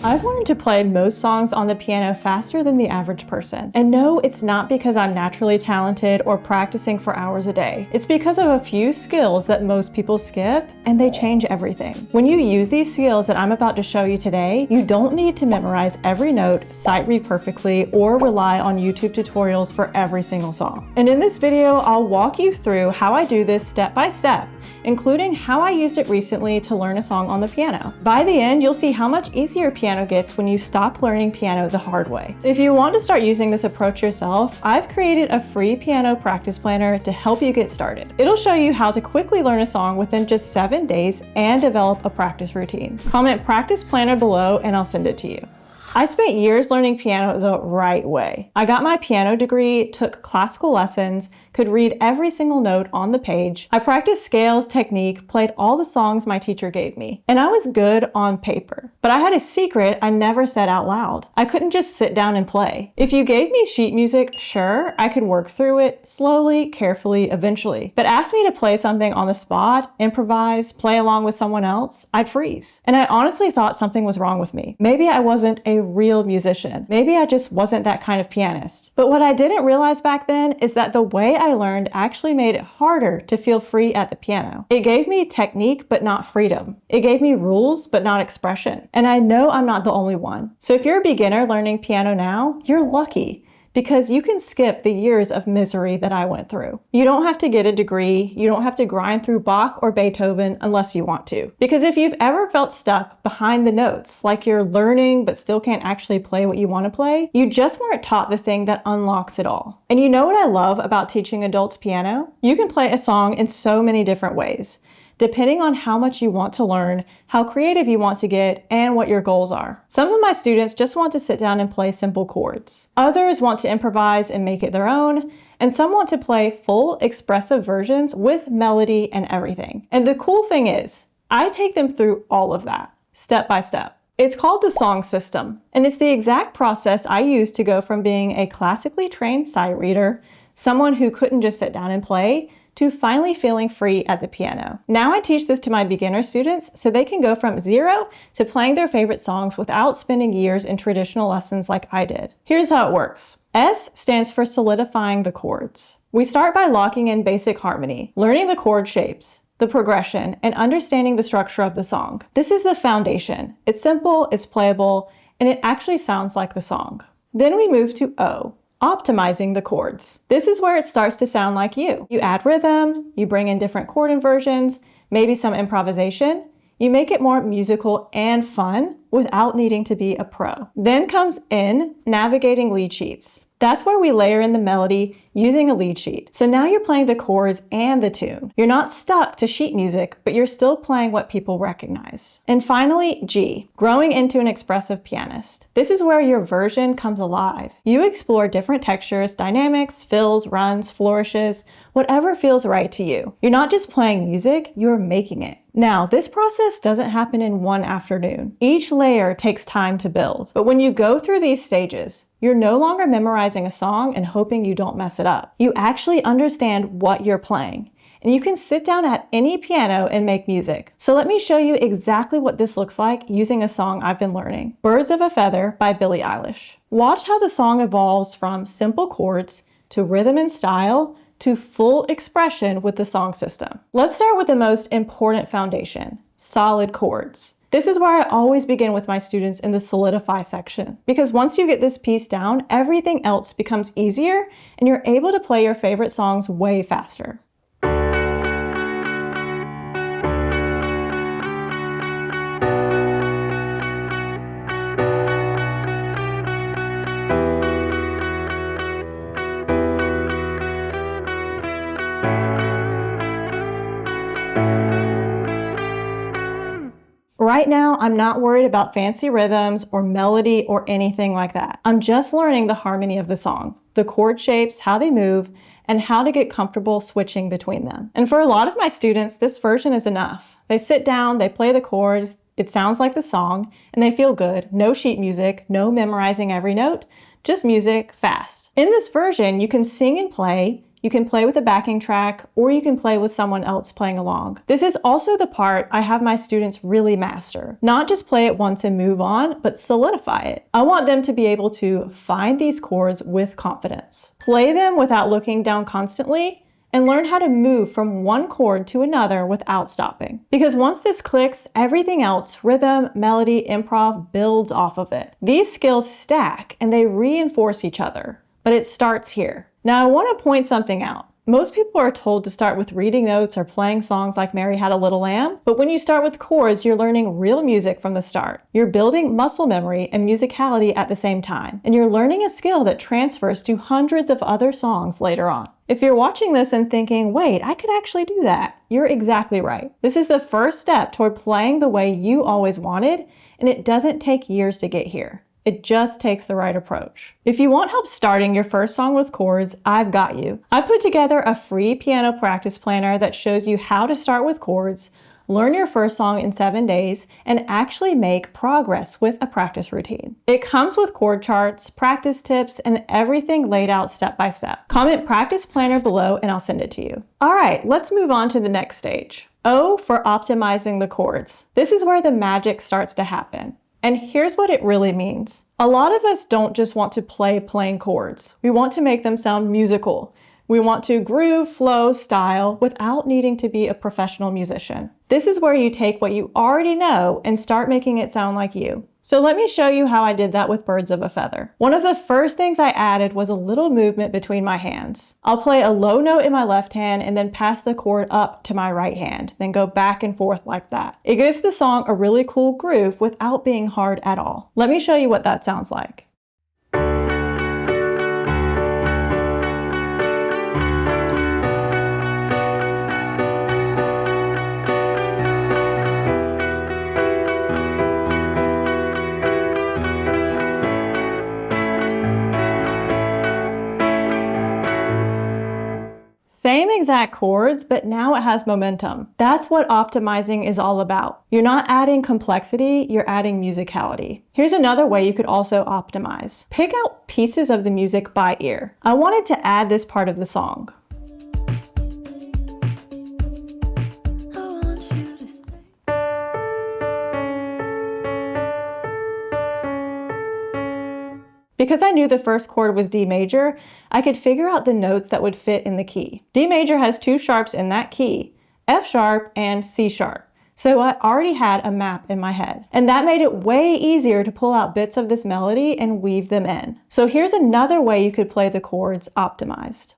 I've learned to play most songs on the piano faster than the average person. And no, it's not because I'm naturally talented or practicing for hours a day. It's because of a few skills that most people skip, and they change everything. When you use these skills that I'm about to show you today, you don't need to memorize every note, sight read perfectly, or rely on YouTube tutorials for every single song. And in this video, I'll walk you through how I do this step by step, including how I used it recently to learn a song on the piano. By the end, you'll see how much easier piano gets when you stop learning piano the hard way. If you want to start using this approach yourself, I've created a free piano practice planner to help you get started. It'll show you how to quickly learn a song within just 7 days and develop a practice routine. Comment practice planner below and I'll send it to you. I spent years learning piano the right way. I got my piano degree, took classical lessons, could read every single note on the page. I practiced scales, technique, played all the songs my teacher gave me, and I was good on paper. But I had a secret I never said out loud. I couldn't just sit down and play. If you gave me sheet music, sure, I could work through it slowly, carefully, eventually. But ask me to play something on the spot, improvise, play along with someone else, I'd freeze. And I honestly thought something was wrong with me. Maybe I wasn't a real musician. Maybe I just wasn't that kind of pianist. But what I didn't realize back then is that the way I learned actually made it harder to feel free at the piano. It gave me technique, but not freedom. It gave me rules, but not expression. And I know I'm not the only one. So if you're a beginner learning piano now, you're lucky, because you can skip the years of misery that I went through. You don't have to get a degree, you don't have to grind through Bach or Beethoven unless you want to. Because if you've ever felt stuck behind the notes, like you're learning but still can't actually play what you want to play, you just weren't taught the thing that unlocks it all. And you know what I love about teaching adults piano? You can play a song in so many different ways, depending on how much you want to learn, how creative you want to get, and what your goals are. Some of my students just want to sit down and play simple chords. Others want to improvise and make it their own, and some want to play full expressive versions with melody and everything. And the cool thing is, I take them through all of that, step by step. It's called the song system, and it's the exact process I use to go from being a classically trained sight reader, someone who couldn't just sit down and play, to finally feeling free at the piano. Now I teach this to my beginner students so they can go from 0 to playing their favorite songs without spending years in traditional lessons like I did. Here's how it works. S stands for solidifying the chords. We start by locking in basic harmony, learning the chord shapes, the progression, and understanding the structure of the song. This is the foundation. It's simple, it's playable, and it actually sounds like the song. Then we move to O, optimizing the chords. This is where it starts to sound like you. You add rhythm, you bring in different chord inversions, maybe some improvisation. You make it more musical and fun without needing to be a pro. Then comes N, navigating lead sheets. That's where we layer in the melody using a lead sheet. So now you're playing the chords and the tune. You're not stuck to sheet music, but you're still playing what people recognize. And finally, G, growing into an expressive pianist. This is where your version comes alive. You explore different textures, dynamics, fills, runs, flourishes, whatever feels right to you. You're not just playing music, you're making it. Now, this process doesn't happen in one afternoon. Each layer takes time to build. But when you go through these stages, you're no longer memorizing a song and hoping you don't mess it up. You actually understand what you're playing, and you can sit down at any piano and make music. So let me show you exactly what this looks like using a song I've been learning, Birds of a Feather by Billie Eilish. Watch how the song evolves from simple chords to rhythm and style to full expression with the song system. Let's start with the most important foundation, solid chords. This is where I always begin with my students in the solidify section, because once you get this piece down, everything else becomes easier and you're able to play your favorite songs way faster. Right now, I'm not worried about fancy rhythms or melody or anything like that. I'm just learning the harmony of the song, the chord shapes, how they move, and how to get comfortable switching between them. And for a lot of my students, this version is enough. They sit down, they play the chords, it sounds like the song, and they feel good. No sheet music, no memorizing every note, just music fast. In this version, you can sing and play, You can play with a backing track, or you can play with someone else playing along. This is also the part I have my students really master. Not just play it once and move on, but solidify it. I want them to be able to find these chords with confidence, play them without looking down constantly, and learn how to move from one chord to another without stopping. Because once this clicks, everything else, rhythm, melody, improv, builds off of it. These skills stack and they reinforce each other, but it starts here. Now I want to point something out. Most people are told to start with reading notes or playing songs like Mary Had a Little Lamb, but when you start with chords, you're learning real music from the start. You're building muscle memory and musicality at the same time, and you're learning a skill that transfers to hundreds of other songs later on. If you're watching this and thinking, wait, I could actually do that, you're exactly right. This is the first step toward playing the way you always wanted, and it doesn't take years to get here. It just takes the right approach. If you want help starting your first song with chords, I've got you. I put together a free piano practice planner that shows you how to start with chords, learn your first song in 7 days, and actually make progress with a practice routine. It comes with chord charts, practice tips, and everything laid out step by step. Comment practice planner below and I'll send it to you. All right, let's move on to the next stage. O for optimizing the chords. This is where the magic starts to happen. And here's what it really means. A lot of us don't just want to play plain chords. We want to make them sound musical. We want to groove, flow, style without needing to be a professional musician. This is where you take what you already know and start making it sound like you. So let me show you how I did that with Birds of a Feather. One of the first things I added was a little movement between my hands. I'll play a low note in my left hand and then pass the chord up to my right hand, then go back and forth like that. It gives the song a really cool groove without being hard at all. Let me show you what that sounds like. Same exact chords, but now it has momentum. That's what optimizing is all about. You're not adding complexity, you're adding musicality. Here's another way you could also optimize. Pick out pieces of the music by ear. I wanted to add this part of the song. Because I knew the first chord was D major, I could figure out the notes that would fit in the key. D major has 2 sharps in that key, F sharp and C sharp. So I already had a map in my head. And that made it way easier to pull out bits of this melody and weave them in. So here's another way you could play the chords optimized.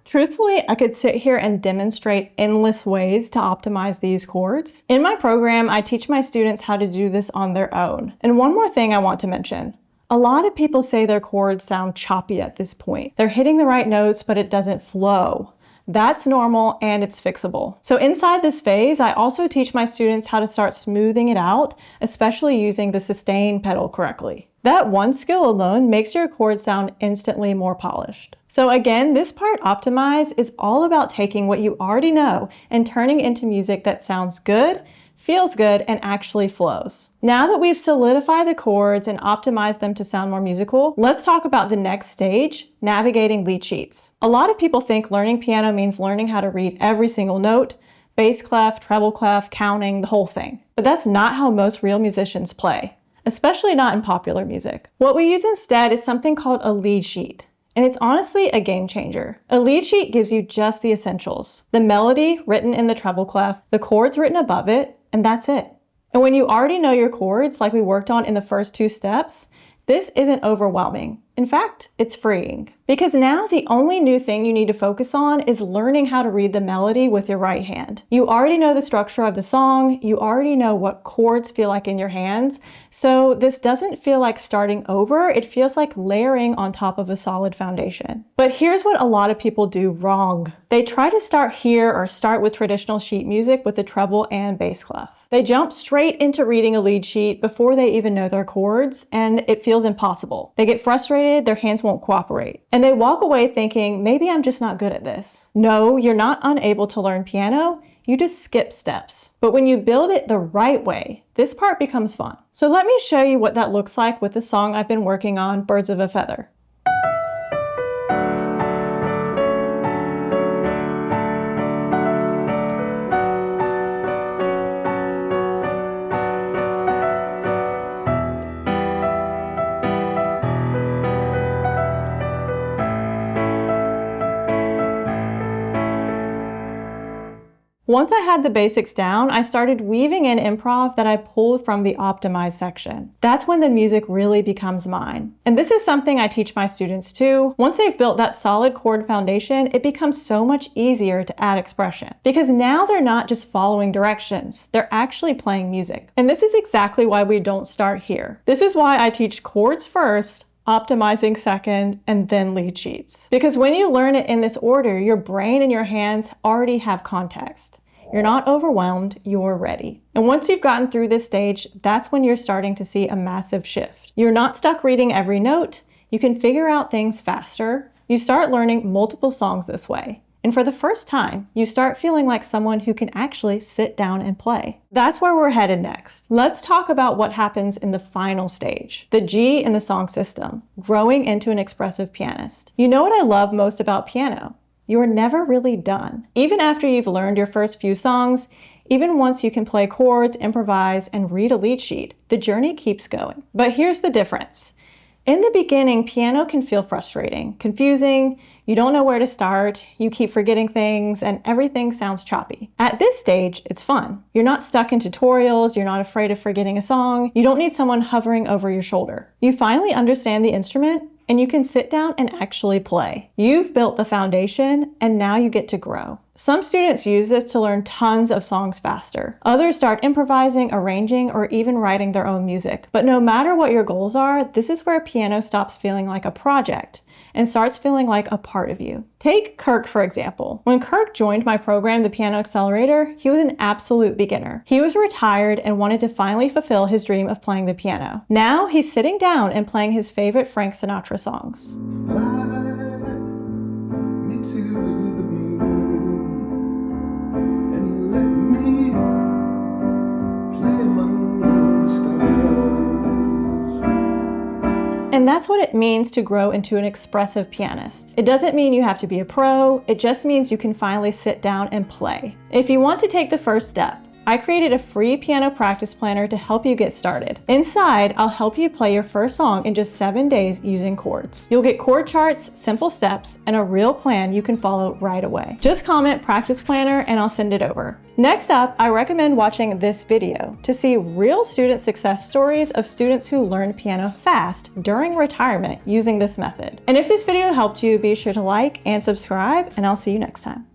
Truthfully, I could sit here and demonstrate endless ways to optimize these chords. In my program, I teach my students how to do this on their own. And one more thing I want to mention. A lot of people say their chords sound choppy at this point. They're hitting the right notes, but it doesn't flow. That's normal and it's fixable. So inside this phase, I also teach my students how to start smoothing it out, especially using the sustain pedal correctly. That one skill alone makes your chords sound instantly more polished. So again, this part, optimize, is all about taking what you already know and turning it into music that sounds good, feels good, and actually flows. Now that we've solidified the chords and optimized them to sound more musical, let's talk about the next stage, navigating lead sheets. A lot of people think learning piano means learning how to read every single note, bass clef, treble clef, counting, the whole thing. But that's not how most real musicians play, especially not in popular music. What we use instead is something called a lead sheet. And it's honestly a game changer. A lead sheet gives you just the essentials. The melody written in the treble clef, the chords written above it, and that's it. And when you already know your chords, like we worked on in the first 2 steps, this isn't overwhelming. In fact, it's freeing. Because now the only new thing you need to focus on is learning how to read the melody with your right hand. You already know the structure of the song, you already know what chords feel like in your hands, so this doesn't feel like starting over, it feels like layering on top of a solid foundation. But here's what a lot of people do wrong. They try to start here or start with traditional sheet music with the treble and bass clef. They jump straight into reading a lead sheet before they even know their chords, and it feels impossible. They get frustrated, their hands won't cooperate, and they walk away thinking, maybe I'm just not good at this. No, you're not unable to learn piano, you just skip steps. But when you build it the right way, this part becomes fun. So let me show you what that looks like with the song I've been working on, Birds of a Feather. Once I had the basics down, I started weaving in improv that I pulled from the optimized section. That's when the music really becomes mine. And this is something I teach my students too. Once they've built that solid chord foundation, it becomes so much easier to add expression. Because now they're not just following directions, they're actually playing music. And this is exactly why we don't start here. This is why I teach chords first, optimizing second, and then lead sheets. Because when you learn it in this order, your brain and your hands already have context. You're not overwhelmed, you're ready. And once you've gotten through this stage, that's when you're starting to see a massive shift. You're not stuck reading every note, you can figure out things faster. You start learning multiple songs this way. And for the first time, you start feeling like someone who can actually sit down and play. That's where we're headed next. Let's talk about what happens in the final stage, the G in the song system, growing into an expressive pianist. You know what I love most about piano? You are never really done. Even after you've learned your first few songs, even once you can play chords, improvise, and read a lead sheet, the journey keeps going. But here's the difference. In the beginning, piano can feel frustrating, confusing, you don't know where to start, you keep forgetting things, and everything sounds choppy. At this stage, it's fun. You're not stuck in tutorials, you're not afraid of forgetting a song, you don't need someone hovering over your shoulder. You finally understand the instrument, and you can sit down and actually play. You've built the foundation, and now you get to grow. Some students use this to learn tons of songs faster. Others start improvising, arranging, or even writing their own music. But no matter what your goals are, this is where piano stops feeling like a project and starts feeling like a part of you. Take Kirk, for example. When Kirk joined my program, the Piano Accelerator, he was an absolute beginner. He was retired and wanted to finally fulfill his dream of playing the piano. Now he's sitting down and playing his favorite Frank Sinatra songs. And that's what it means to grow into an expressive pianist. It doesn't mean you have to be a pro, it just means you can finally sit down and play. If you want to take the first step, I created a free piano practice planner to help you get started. Inside, I'll help you play your first song in just 7 days using chords. You'll get chord charts, simple steps, and a real plan you can follow right away. Just comment practice planner and I'll send it over. Next up, I recommend watching this video to see real student success stories of students who learned piano fast during retirement using this method. And if this video helped you, be sure to like and subscribe, and I'll see you next time.